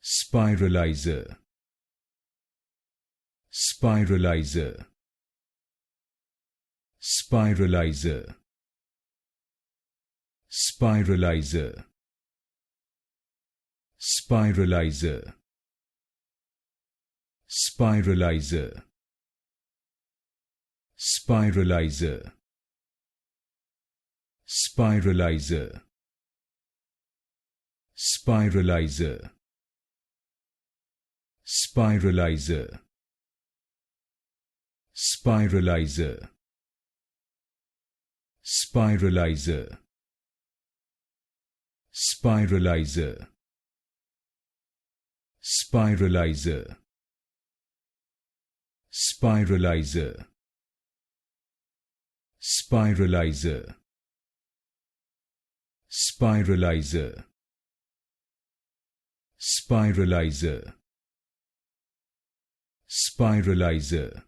Spiralizer, Spiralizer, Spiralizer, Spiralizer, Spiralizer, Spiralizer, Spiralizer, Spiralizer, Spiralizer, Spiralizer, Spiralizer, Spiralizer, Spiralizer, Spiralizer, Spiralizer, Spiralizer, Spiralizer, Spiralizer, Spiralizer,